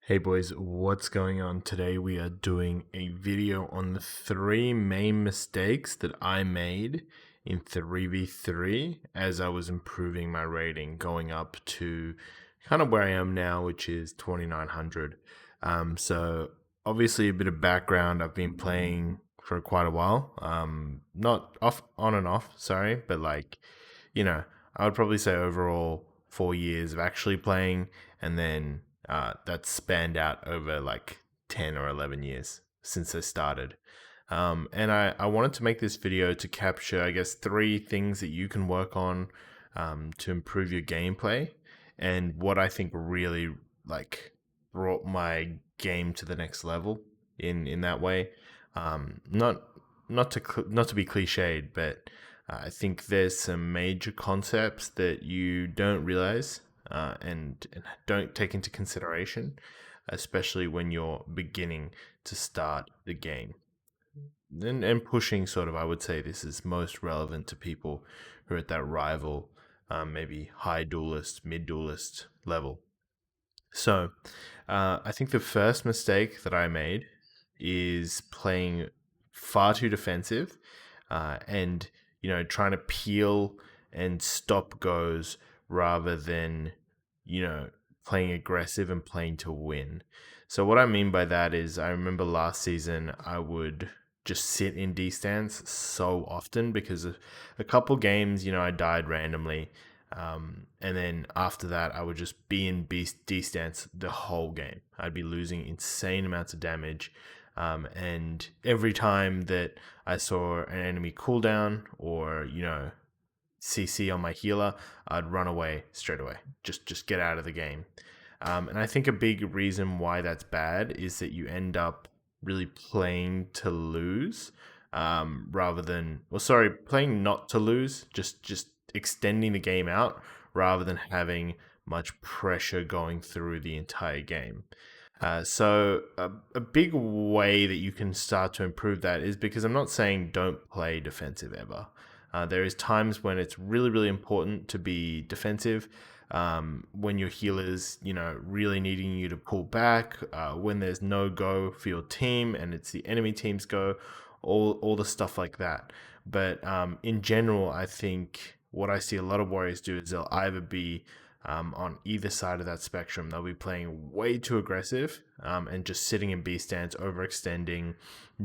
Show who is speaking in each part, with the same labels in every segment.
Speaker 1: Hey boys, what's going on? Today we are doing a video on the three main mistakes that I made in 3v3 as I was improving my rating, going up to kind of where I am now, which is 2900. So obviously a bit of background. I've been playing for quite a while. Not off on and off, sorry, but I would probably say overall 4 years of actually playing, and then that's spanned out over like 10 or 11 years since I started. And I wanted to make this video to capture, I guess, three things that you can work on to improve your gameplay, and what I think really like brought my game to the next level in that way. Not not to be cliched, but I think there's some major concepts that you don't realize and don't take into consideration, especially when you're beginning to start the game. And pushing, sort of, I would say this is most relevant to people who are at that rival, maybe high duelist, mid duelist level. So, I think the first mistake that I made is playing far too defensive, and trying to peel and stop goes rather than you know playing aggressive and playing to win. So what I mean by that is, I remember last season I would just sit in D stance so often because of a couple games, I died randomly, and then after that, I would just be in D stance the whole game. I'd be losing insane amounts of damage. And every time that I saw an enemy cooldown or, CC on my healer, I'd run away straight away. Just get out of the game. And I think a big reason why that's bad is that you end up really playing to lose, rather than, well, sorry, playing not to lose, just extending the game out rather than having much pressure going through the entire game. So a big way that you can start to improve that is, because I'm not saying don't play defensive ever. There is times when it's really, really important to be defensive. When your healer's, really needing you to pull back, when there's no go for your team and it's the enemy team's go, all the stuff like that. But in general, I think what I see a lot of warriors do is they'll either be on either side of that spectrum. They'll be playing way too aggressive, and just sitting in B stance, overextending,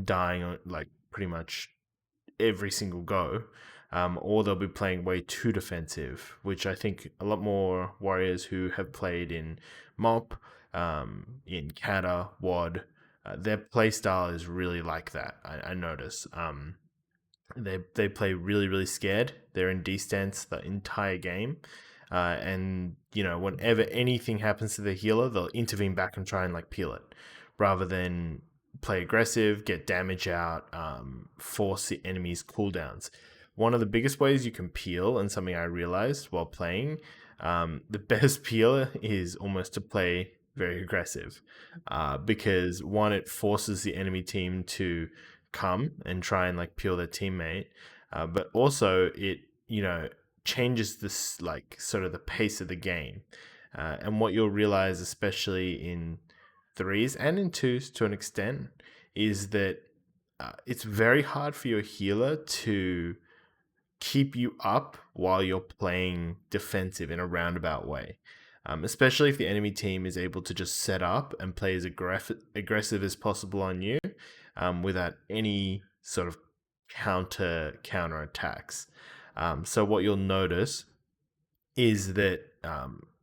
Speaker 1: dying like pretty much every single go. Or they'll be playing way too defensive, which I think a lot more warriors who have played in MOP, in Kata, WOD, their play style is really like that. I notice. They play really, really scared. They're in D stance the entire game, and whenever anything happens to the healer, they'll intervene back and try and like peel it, rather than play aggressive, get damage out, force the enemy's cooldowns. One of the biggest ways you can peel, and something I realized while playing, the best peel is almost to play very aggressive, because one, it forces the enemy team to come and try and like peel their teammate, but also it changes this, like, sort of the pace of the game. And what you'll realize, especially in threes and in twos to an extent, is that it's very hard for your healer to keep you up while you're playing defensive in a roundabout way. Especially if the enemy team is able to just set up and play as aggressive as possible on you, without any sort of counter attacks. So what you'll notice is that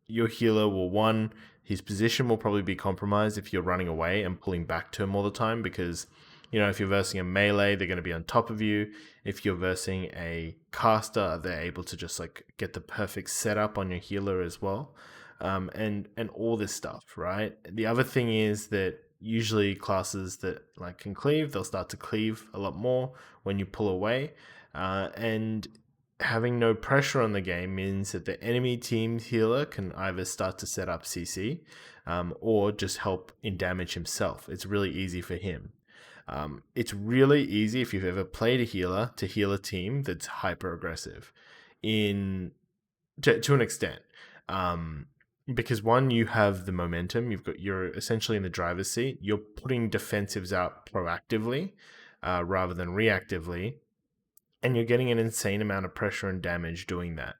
Speaker 1: your healer will, one, his position will probably be compromised if you're running away and pulling back to him all the time, because if you're versing a melee, they're going to be on top of you. If you're versing a caster, they're able to just like get the perfect setup on your healer as well, and all this stuff, right? The other thing is that usually classes that like can cleave, they'll start to cleave a lot more when you pull away, and having no pressure on the game means that the enemy team's healer can either start to set up CC, or just help in damage himself. It's really easy for him. It's really easy, if you've ever played a healer, to heal a team that's hyper aggressive, in to an extent. Um, because one, you have the momentum. You're essentially in the driver's seat. You're putting defensives out proactively, rather than reactively, and you're getting an insane amount of pressure and damage doing that.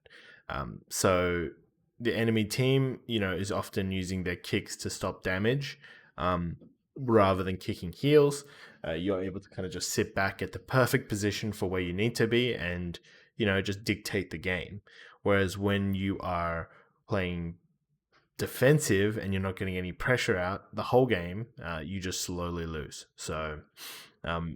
Speaker 1: So the enemy team, is often using their kicks to stop damage, um, rather than kicking heels. You're able to kind of just sit back at the perfect position for where you need to be, and just dictate the game. Whereas when you are playing defensive and you're not getting any pressure out the whole game, you just slowly lose. So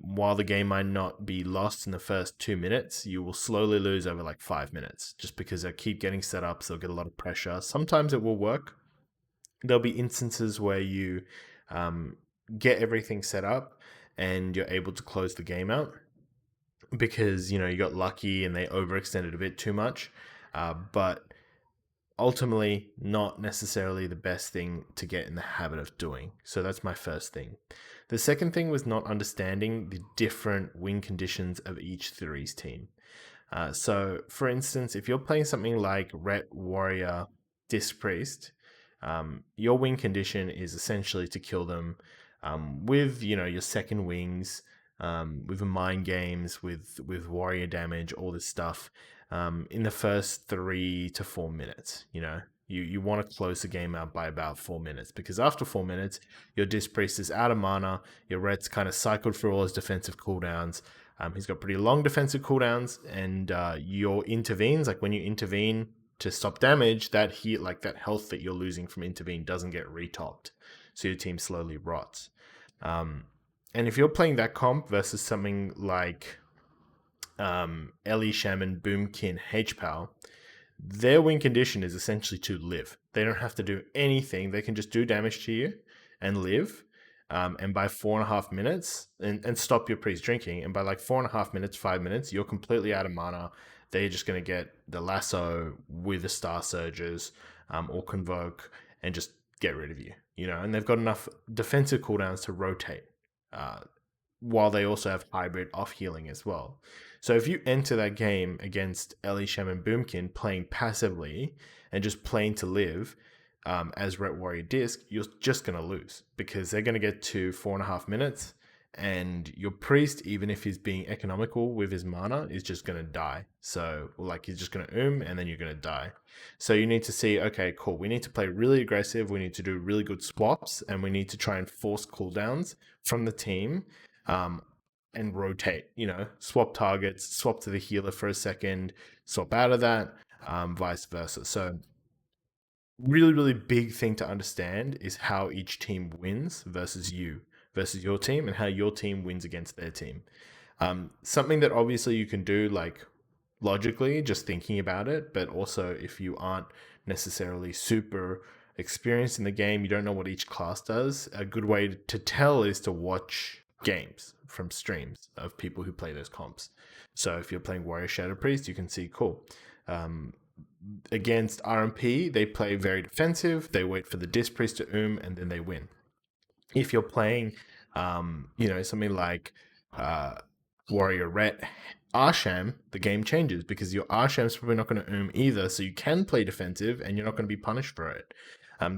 Speaker 1: while the game might not be lost in the first 2 minutes, you will slowly lose over like 5 minutes just because they keep getting set up. So they'll get a lot of pressure. Sometimes it will work. There'll be instances where you um, get everything set up and you're able to close the game out because you got lucky and they overextended a bit too much. But ultimately not necessarily the best thing to get in the habit of doing. So that's my first thing. The second thing was not understanding the different win conditions of each threes team. So, for instance, if you're playing something like Ret Warrior Disc Priest, your win condition is essentially to kill them with your second wings, with mind games, with warrior damage, all this stuff, in the first 3 to 4 minutes. You want to close the game out by about 4 minutes, because after 4 minutes, your Disc Priest is out of mana, your Ret's kind of cycled through all his defensive cooldowns. He's got pretty long defensive cooldowns, and your intervenes, like when you intervene to stop damage, that health that you're losing from intervene doesn't get retopped, so your team slowly rots. And if you're playing that comp versus something like Ellie Shaman Boomkin HPAL, their win condition is essentially to live. They don't have to do anything. They can just do damage to you and live. And by 4.5 minutes, and stop your priest drinking, and by like 4.5 minutes, 5 minutes, you're completely out of mana. They're just going to get the lasso with the Star Surges, or Convoke, and just get rid of you. And they've got enough defensive cooldowns to rotate, while they also have hybrid off healing as well. So if you enter that game against Ellie Shaman Boomkin playing passively and just playing to live, as Ret Warrior Disc, you're just going to lose, because they're going to get to 4.5 minutes, and your priest, even if he's being economical with his mana, is just going to die. So he's just going to and then you're going to die. So you need to see, okay, cool, we need to play really aggressive, we need to do really good swaps, and we need to try and force cooldowns from the team, and rotate, swap targets, swap to the healer for a second, swap out of that, vice versa. So really, really big thing to understand is how each team wins versus your team, and how your team wins against their team. Something that obviously you can do like logically, just thinking about it, but also if you aren't necessarily super experienced in the game, you don't know what each class does, a good way to tell is to watch games from streams of people who play those comps. So if you're playing Warrior Shadow Priest, you can see, cool. Against RMP, they play very defensive. They wait for the Disc Priest to and then they win. If you're playing, something like Warrior Ret Arsham, the game changes, because your Arsham's probably not going to either, so you can play defensive and you're not going to be punished for it.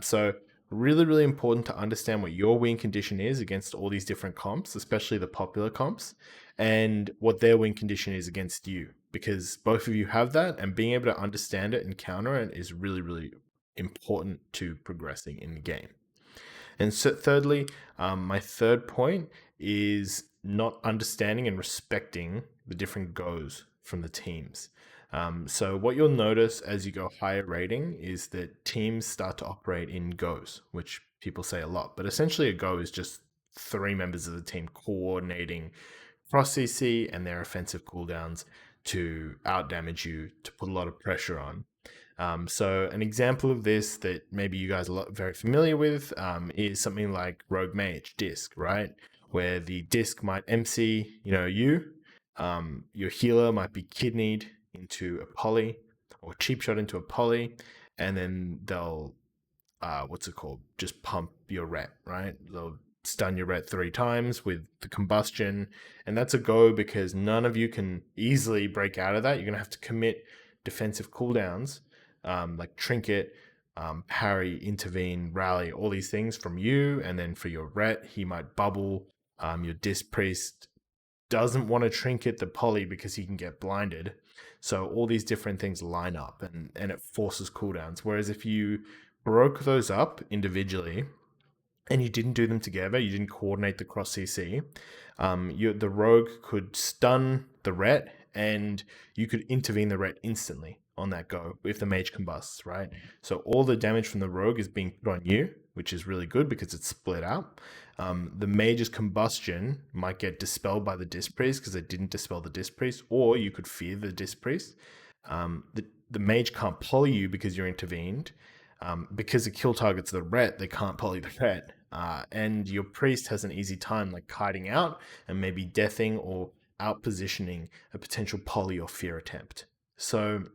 Speaker 1: So really, really important to understand what your win condition is against all these different comps, especially the popular comps, and what their win condition is against you, because both of you have that, and being able to understand it and counter it is really, really important to progressing in the game. And so thirdly, my third point is not understanding and respecting the different goes from the teams. So what you'll notice as you go higher rating is that teams start to operate in goes, which people say a lot, but essentially a go is just 3 members of the team coordinating cross CC and their offensive cooldowns to outdamage you, to put a lot of pressure on. So an example of this that maybe you guys are very familiar with is something like Rogue Mage Disc, right? Where the Disc might MC, your healer might be kidneyed into a poly, or cheap shot into a poly, and then they'll, just pump your Ret, right? They'll stun your Ret 3 times with the combustion, and that's a go because none of you can easily break out of that. You're going to have to commit defensive cooldowns, like Trinket, parry, intervene, rally, all these things from you. And then for your ret, he might bubble. Your disc priest doesn't want to trinket the poly because he can get blinded. So all these different things line up, and it forces cooldowns. Whereas if you broke those up individually and you didn't do them together, you didn't coordinate the cross CC, the rogue could stun the ret and you could intervene the ret instantly on that go if the mage combusts, right? So all the damage from the rogue is being put on you, which is really good because it's split out. The mage's combustion might get dispelled by the disc priest because it didn't dispel the disc priest, or you could fear the disc priest. The mage can't poly you because you're intervened. Because the kill target's the ret, they can't poly the ret. And your priest has an easy time like kiting out and maybe deathing or out positioning a potential poly or fear attempt. So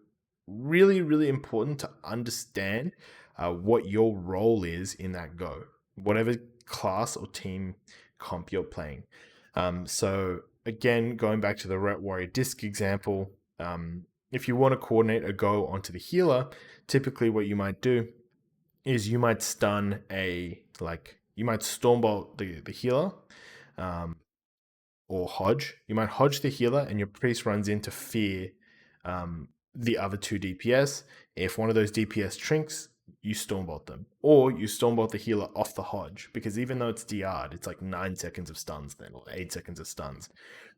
Speaker 1: really, really important to understand what your role is in that go, whatever class or team comp you're playing. So again, going back to the Ret Warrior Disc example, if you want to coordinate a go onto the healer, typically what you might do is you might stun you might Stormbolt the healer, or Hodge. You might Hodge the healer, and your priest runs in to fear the other two DPS. If one of those DPS trinks, you Stormbolt them, or you Stormbolt the healer off the Hodge, because even though it's DR'd, it's like 9 seconds of stuns then, or 8 seconds of stuns.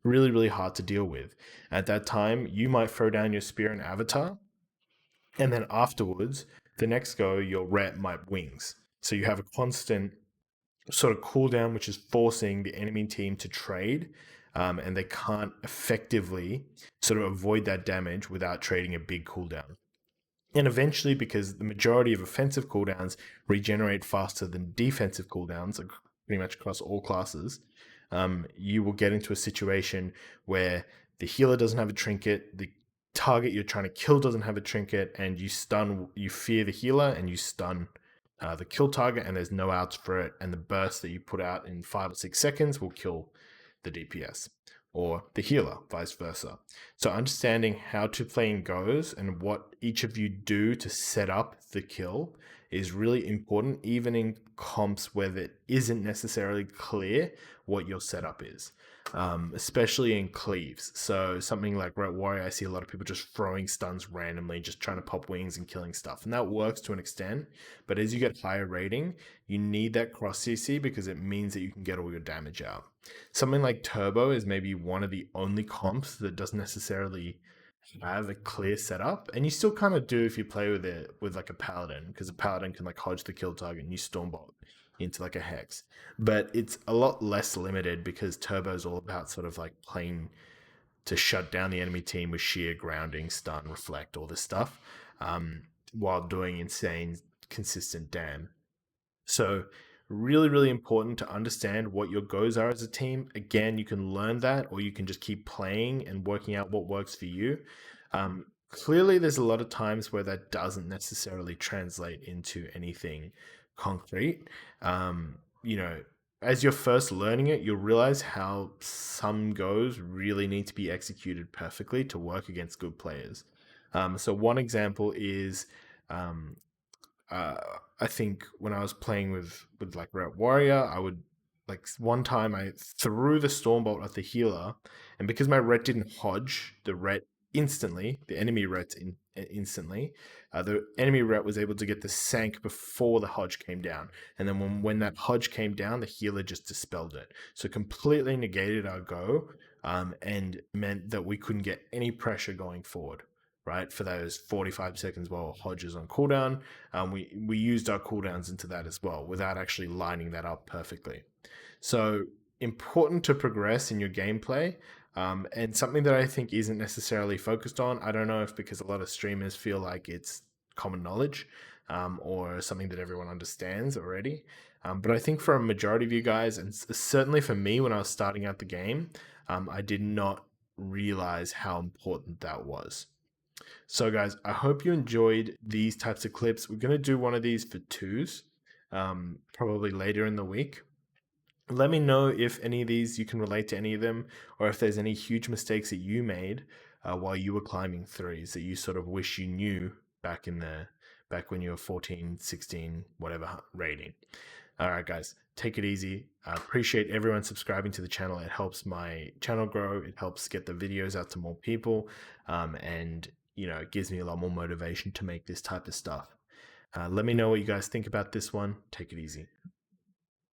Speaker 1: Really, really hard to deal with. At that time, you might throw down your spear and avatar, and then afterwards, the next go, your ret might wings. So you have a constant sort of cooldown, which is forcing the enemy team to trade, and they can't effectively sort of avoid that damage without trading a big cooldown. And eventually, because the majority of offensive cooldowns regenerate faster than defensive cooldowns, pretty much across all classes, you will get into a situation where the healer doesn't have a trinket, the target you're trying to kill doesn't have a trinket, and you fear the healer and you stun the kill target, and there's no outs for it, and the burst that you put out in 5 or 6 seconds will kill the DPS or the healer, vice versa. So understanding how to play in goes and what each of you do to set up the kill is really important, even in comps where it isn't necessarily clear what your setup is, especially in cleaves. So something like Ret Warrior, I see a lot of people just throwing stuns randomly, just trying to pop wings and killing stuff. And that works to an extent, but as you get higher rating, you need that cross CC because it means that you can get all your damage out. Something like Turbo is maybe one of the only comps that doesn't necessarily have a clear setup, and you still kind of do if you play with it with like a paladin, because a paladin can like hodge the kill target and you stormbolt into like a hex, but it's a lot less limited because Turbo is all about sort of like playing to shut down the enemy team with sheer grounding, stun, reflect, all this stuff, while doing insane consistent dam. So really, really important to understand what your goals are as a team. Again, you can learn that, or you can just keep playing and working out what works for you. Clearly, there's a lot of times where that doesn't necessarily translate into anything concrete. You know, as you're first learning it, you'll realize how some goes really need to be executed perfectly to work against good players. So one example is um, uh, I think when I was playing with like Ret Warrior, I would like one time I threw the Stormbolt at the healer, and because my Ret didn't hodge the Ret instantly, the enemy Ret instantly, the enemy Ret was able to get the sank before the hodge came down, and then when that hodge came down, the healer just dispelled it, so completely negated our go, and meant that we couldn't get any pressure going forward. Right, for those 45 seconds while Hodge is on cooldown, we used our cooldowns into that as well without actually lining that up perfectly. So important to progress in your gameplay, and something that I think isn't necessarily focused on. I don't know if because a lot of streamers feel like it's common knowledge, or something that everyone understands already. But I think for a majority of you guys, and certainly for me when I was starting out the game, I did not realize how important that was. So, guys, I hope you enjoyed these types of clips. We're going to do one of these for twos, probably later in the week. Let me know if any of these you can relate to any of them, or if there's any huge mistakes that you made while you were climbing threes that you sort of wish you knew back in back when you were 14, 16, whatever rating. All right, guys, take it easy. I appreciate everyone subscribing to the channel. It helps my channel grow. It helps get the videos out to more people. And, it gives me a lot more motivation to make this type of stuff. Let me know what you guys think about this one. Take it easy.